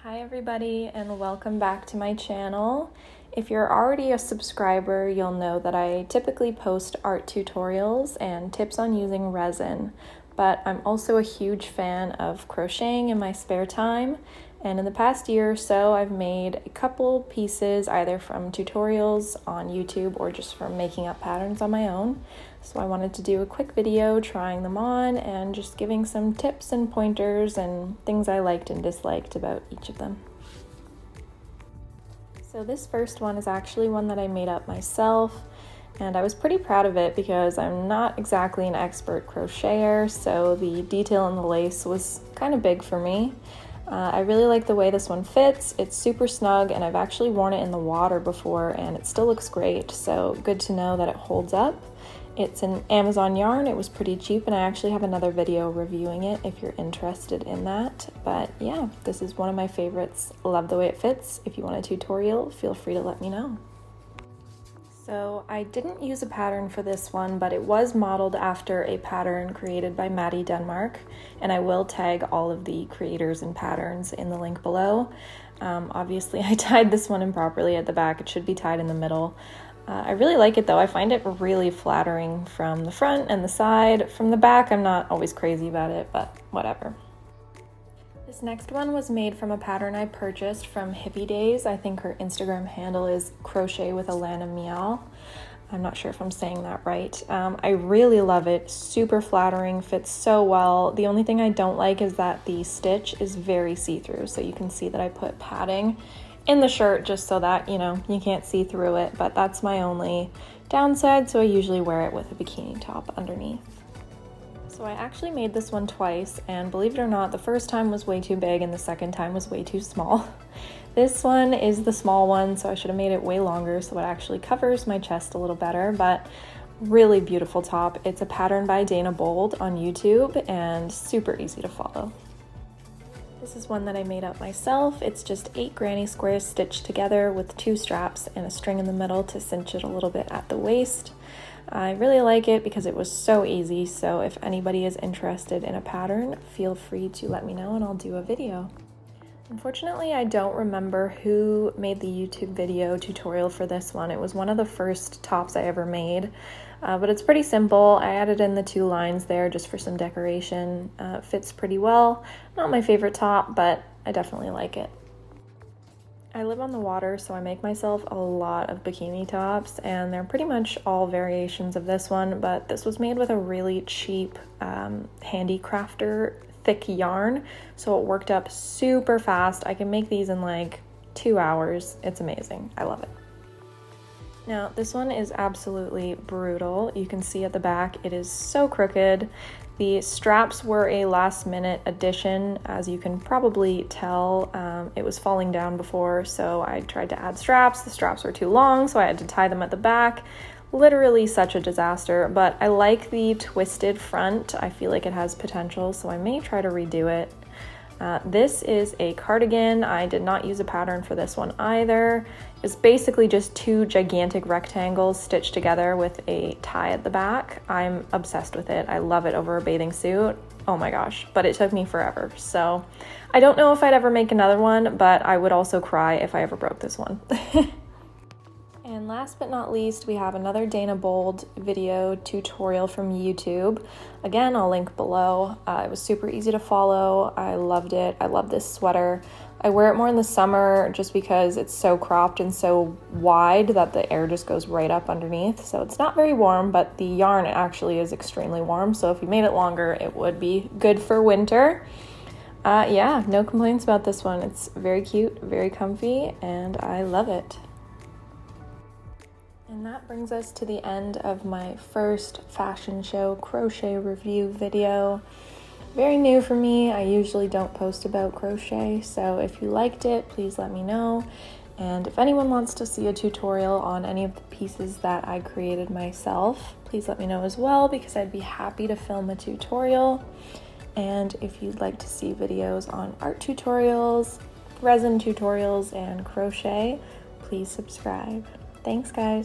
Hi everybody and welcome back to my channel. If you're already a subscriber, you'll know that I typically post art tutorials and tips on using resin, but I'm also a huge fan of crocheting in my spare time, and in the past year or so I've made a couple pieces either from tutorials on YouTube or just from making up patterns on my own. So I wanted to do a quick video trying them on and just giving some tips and pointers and things I liked and disliked about each of them. So this first one is actually one that I made up myself, and I was pretty proud of it because I'm not exactly an expert crocheter, so the detail in the lace was kind of big for me. I really like the way this one fits. It's super snug, and I've actually worn it in the water before and it still looks great, so good to know that it holds up. It's an Amazon yarn. It was pretty cheap, and I actually have another video reviewing it if you're interested in that. But yeah, this is one of my favorites. Love the way it fits. If you want a tutorial, feel free to let me know. So I didn't use a pattern for this one, but it was modeled after a pattern created by Maddie Denmark, and I will tag all of the creators and patterns in the link below. Obviously I tied this one improperly at the back. It should be tied in the middle. I really like it though. I find it really flattering from the front and the side. From the back, I'm not always crazy about it, but whatever. This next one was made from a pattern I purchased from Hippy Daze. I think her Instagram handle is crochetwithalannamiall. I'm not sure if I'm saying that right. I really love it. Super flattering, fits so well. The only thing I don't like is that the stitch is very see-through, so you can see that I put padding in the shirt just so that, you know, you can't see through it, but that's my only downside, so I usually wear it with a bikini top underneath. So I actually made this one twice, and believe it or not, the first time was way too big and the second time was way too small. This one is the small one, so I should have made it way longer so it actually covers my chest a little better, but really beautiful top. It's a pattern by Dana Bold on YouTube and super easy to follow. This is one that I made up myself. It's just 8 granny squares stitched together with 2 straps and a string in the middle to cinch it a little bit at the waist. I really like it because it was so easy, so if anybody is interested in a pattern, feel free to let me know and I'll do a video. Unfortunately, I don't remember who made the YouTube video tutorial for this one. It was one of the first tops I ever made, but it's pretty simple. I added in the 2 lines there just for some decoration. It fits pretty well. Not my favorite top, but I definitely like it. I live on the water, so I make myself a lot of bikini tops, and they're pretty much all variations of this one, but this was made with a really cheap handicrafter thick yarn, so it worked up super fast. I can make these in like 2 hours. It's amazing. I love it. Now this one is absolutely brutal. You can see at the back it is so crooked. The straps were a last minute addition, as you can probably tell. It was falling down before, so I tried to add straps. The straps were too long, so I had to tie them at the back. Literally such a disaster, but I like the twisted front. I feel like it has potential, so I may try to redo it. This is a cardigan. I did not use a pattern for this one either. It's basically just 2 gigantic rectangles stitched together with a tie at the back. I'm obsessed with it. I love it over a bathing suit. Oh my gosh, but it took me forever. So I don't know if I'd ever make another one, but I would also cry if I ever broke this one. And last but not least, we have another Dana Bold video tutorial from YouTube. Again, I'll link below. It was super easy to follow. I loved it. I love this sweater. I wear it more in the summer just because it's so cropped and so wide that the air just goes right up underneath. So it's not very warm, but the yarn actually is extremely warm. So if you made it longer, it would be good for winter. Yeah, no complaints about this one. It's very cute, very comfy, and I love it. And that brings us to the end of my first fashion show crochet review video. Very new for me. I usually don't post about crochet, so if you liked it, please let me know. And if anyone wants to see a tutorial on any of the pieces that I created myself, please let me know as well, because I'd be happy to film a tutorial. And if you'd like to see videos on art tutorials, resin tutorials, and crochet, please subscribe. Thanks, guys.